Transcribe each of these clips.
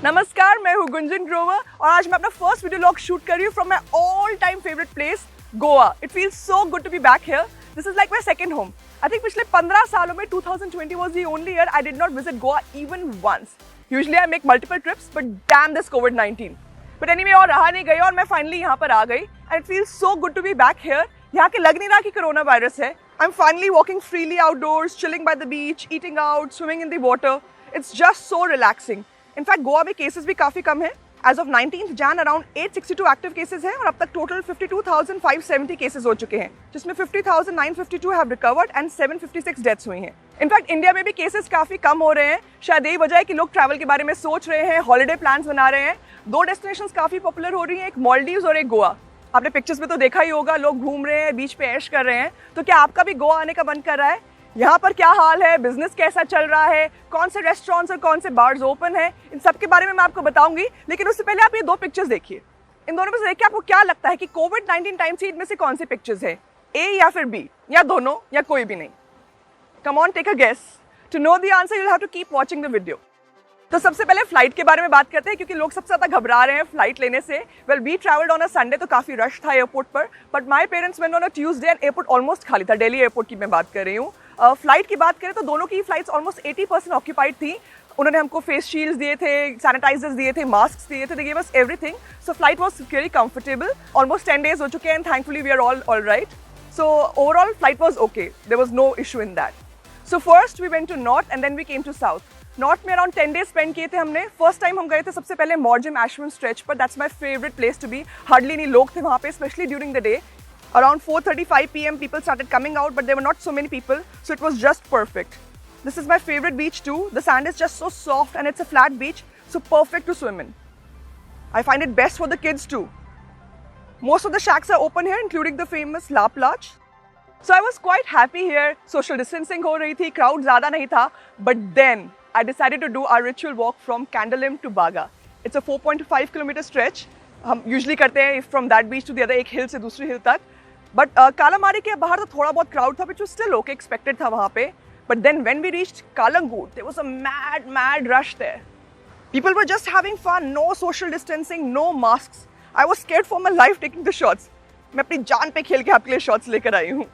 नमस्कार, मैं हूँ गुंजन ग्रोवर और आज मैं अपना फर्स्ट वीडियो व्लॉग शूट कर रही हूँ from my all time favourite place Goa. It feels so good to be back here. This is like my second home. I think पिछले 15 सालों में 2020 was the only year I did not visit Goa even once. Usually I make multiple trips but damn this कोविड-19। But anyway और रहा नहीं गई और मैं फाइनली यहाँ पर आ गई and it feels so good to be back here. यहाँ के लग नहीं रहा कि कोरोना वायरस है। I am finally walking freely outdoors, chilling by the beach, eating out, swimming in the water. It's just so relaxing. In fact Goa में cases भी काफ़ी कम है। As of 19th Jan around 862 active cases हैं और अब तक टोटल 52,570 केसेस हो चुके हैं, जिसमें 50,952 हैव रिकवर्ड एंड 756 डेथ्स हुई हैं। इनफैक्ट इंडिया में भी केसेस काफ़ी कम हो रहे हैं। शायद यही वजह है कि लोग ट्रैवल के बारे में सोच रहे हैं, हॉलिडे प्लान्स बना रहे हैं। दो डेस्टिनेशंस काफ़ी पॉपुलर हो रही हैं, एक मालदीव्स और एक गोवा। आपने पिक्चर्स में तो देखा ही होगा, लोग घूम रहे हैं, बीच पे ऐश कर रहे हैं। तो क्या आपका भी गोवा आने का मन कर रहा है? यहाँ पर क्या हाल है, बिजनेस कैसा चल रहा है, कौन से रेस्टोरेंट्स और कौन से बार्स ओपन है, इन सब के बारे में मैं आपको बताऊंगी। लेकिन उससे पहले आप ये दो पिक्चर्स देखिए। इन दोनों में से देख के आपको क्या लगता है कि कोविड-19 टाइम से इनमें से कौन सी पिक्चर्स है, ए या फिर बी, या दोनों, या कोई भी नहीं? Come on, take a guess. To know the answer you will have to keep watching the video. तो सबसे पहले फ्लाइट के बारे में बात करते हैं, क्योंकि लोग सबसे ज़्यादा घबरा रहे हैं फ्लाइट लेने से। Well, we travelled on a Sunday, तो काफ़ी रश था एयरपोर्ट पर, but my parents went on a Tuesday and airport almost खाली था। दिल्ली एयरपोर्ट की मैं बात कर रही हूँ। फ्लाइट की बात करें तो दोनों की फ्लाइट्स ऑलमोस्ट 80% ऑक्यूपाइड थी। उन्होंने हमको फेस शील्ड्स दिए थे, सैनिटाइजर्स दिए थे, मास्क दिए थे, they give us everything. So flight was very comfortable. Almost 10 days हो चुके हैं and thankfully we are all right. So overall flight was okay, there was no issue in that. So first we went to north and then we came to south. North में around 10 days spend किए थे हमने। First time हम गए थे सबसे पहले Morjim Ashwem stretch पर। That's my favourite place to be. Hardly नहीं लोग थे वहाँ पे, specially during the day. Around 4:35 PM people started coming out, but there were not so many people, so it was just perfect. This is my favorite beach too. The sand is just so soft and it's a flat beach, so perfect to swim in. I find it best for the kids too. Most of the shacks are open here, including the famous La Plage. So I was quite happy here. Social distancing हो रही थी, crowd ज़्यादा नहीं था, but then I decided to do our ritual walk from Candolim to Baga. It's a 4.5 kilometer stretch. हम usually करते हैं from that beach to the other, एक hill से दूसरी hill तक। बट कालामारी के बाहर तो थोड़ा बहुत क्राउड था, which was still okay, expected था वहाँ पे। But then when we reached Calangute, there was a mad rush there. People were just having fun, no social distancing, no masks. I was scared for my life taking the shots. मैं अपनी जान पे खेल के आपके लिए शॉट्स लेकर आई हूँ।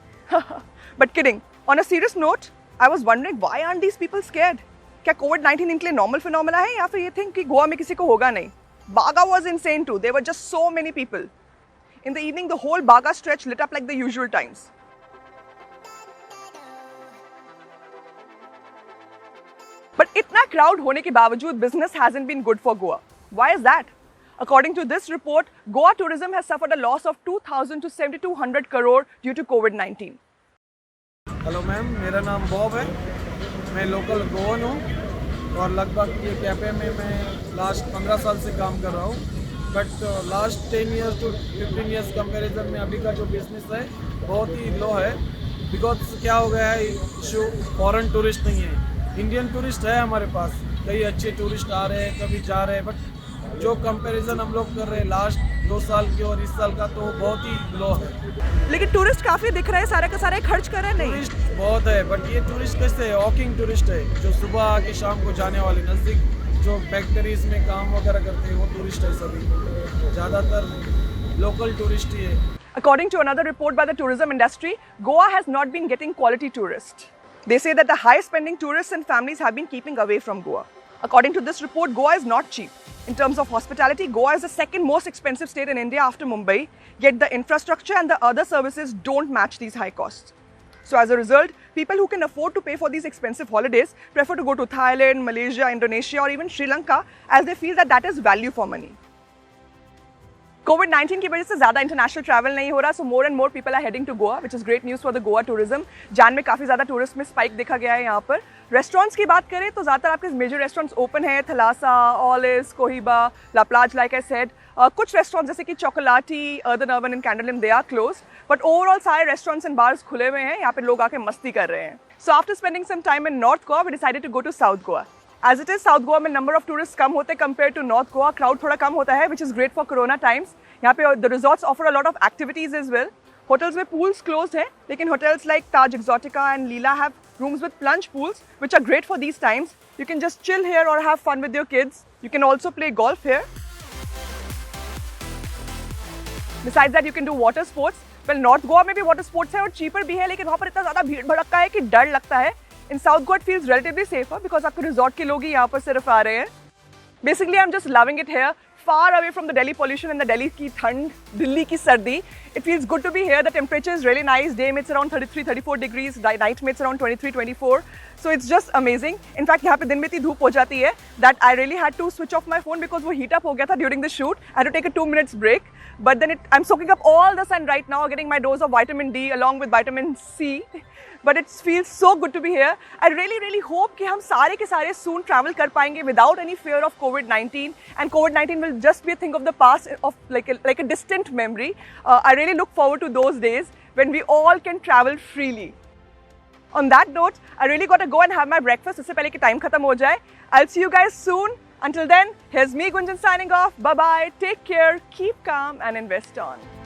But kidding, on a serious note, I was wondering why aren't these people scared? क्या कोविड-19 इनके लिए नॉर्मल फिनोमेना है या फिर ये थिंक कि गोवा में किसी को होगा नहीं? Baga was insane too, there were just so many people. In the evening, the whole Baga stretch lit up like the usual times. But इतना crowd होने के बावजूद business hasn't been good for Goa. Why is that? According to this report, Goa tourism has suffered a loss of 2,000 to 7,200 crore due to COVID-19. Hello ma'am, मेरा नाम Bob है। मैं local Goan हूँ और लगभग ये कैफ़े में मैं लास्ट 15 साल से काम कर रहा हूँ। But last 10 years to 15 years comparison में अभी का जो बिजनेस है बहुत ही लो है। बिकॉज क्या हो गया है इशू, फॉरेन टूरिस्ट नहीं है, इंडियन टूरिस्ट है हमारे पास। कई अच्छे टूरिस्ट आ रहे हैं, कभी जा रहे हैं, बट जो कंपैरिजन हम लोग कर रहे हैं लास्ट 2 साल की और इस साल का, तो बहुत ही लो है। लेकिन टूरिस्ट काफ़ी दिख रहे हैं, सारे का सारे खर्च कर रहे हैं। नहीं, टूरिस्ट बहुत है, बट ये टूरिस्ट कैसे है? वॉकिंग टूरिस्ट है, जो सुबह आके शाम को जाने वाले, नज़दीक जो फैक्ट्रीज में काम वगैरह करते हैं वो टूरिस्ट है सभी। ज़्यादातर लोकल टूरिस्ट ही है। According to another report by the tourism industry, Goa has not been getting quality tourists. They say that the high-spending tourists and families have been keeping away from Goa. According to this report, Goa is not cheap. In terms of hospitality, Goa is the second most expensive state in India after Mumbai, yet the infrastructure and the other services don't match these high costs. So as a result, people who can afford to pay for these expensive holidays prefer to go to Thailand, Malaysia, Indonesia or even Sri Lanka, as they feel that is value for money. COVID-19 की वजह से ज़्यादा international travel नहीं हो रहा, so more and more people are heading to Goa, which is great news for the Goa tourism. जान में काफ़ी ज़्यादा टूरिस्ट में स्पाइक देखा गया है यहाँ पर। रेस्टोरेंट्स की बात करें तो ज़्यादातर आपके मेजर रेस्टोरेंट्स ओपन है, थलासा, ऑलिस, Cohiba, La Plage, like I said. कुछ रेस्टोरेंट्स जैसे कि Chocolatti, urban and Candolim, they are close, but overall सारे रेस्टोरेंट्स एंड बार्स खुले हुए हैं। यहाँ पे लोग आके मस्ती कर रहे हैं। So after spending some time in north Goa, we decided to go to south Goa. As it is, south Goa में नंबर ऑफ टूरिस्ट कम होते compare to north Goa, crowd थोड़ा कम होता है, which is great for corona times. यहाँ पे the resorts offer a lot of activities as well. Hotels में pools closed हैं, लेकिन hotels like Taj Exotica and Leela have rooms with plunge pools, which are great for these times. You can just chill here or have fun with your kids. You can also play golf here. Besides that, you can do water sports. Well, North Goa में भी water sports है और cheaper भी है, लेकिन वहाँ पर इतना ज़्यादा भीड़ भड़का है कि डर लगता है. In South Goa, it feels relatively safer because आपके resort के लोग ही यहाँ पर सिर्फ आ रहे हैं. Basically, I'm just loving it here. Far away from the Delhi pollution and the Delhi ki thand, Delhi ki sardi. It feels good to be here. The temperature is really nice. Day में it's around 33-34 degrees. Night में it's around 23-24. So it's just amazing. In fact, यहाँ पे दिन में इतनी धूप हो जाती है that I really had to switch off my phone because वो heat up हो गया था during the shoot. I had to take a 2 minutes break. But then I'm soaking up all the sun right now, getting my dose of vitamin D along with vitamin C. But it feels so good to be here. I really hope कि हम सारे के सारे soon travel कर पाएंगे without any fear of COVID-19, and COVID-19 will just be a thing of the past, of like a distant memory. I really look forward to those days when we all can travel freely. On that note, I really got to go and have my breakfast इससे पहले कि time खत्म हो जाए. I'll see you guys soon. Until then, here's me Gunjan signing off. Bye bye. Take care, keep calm and invest on.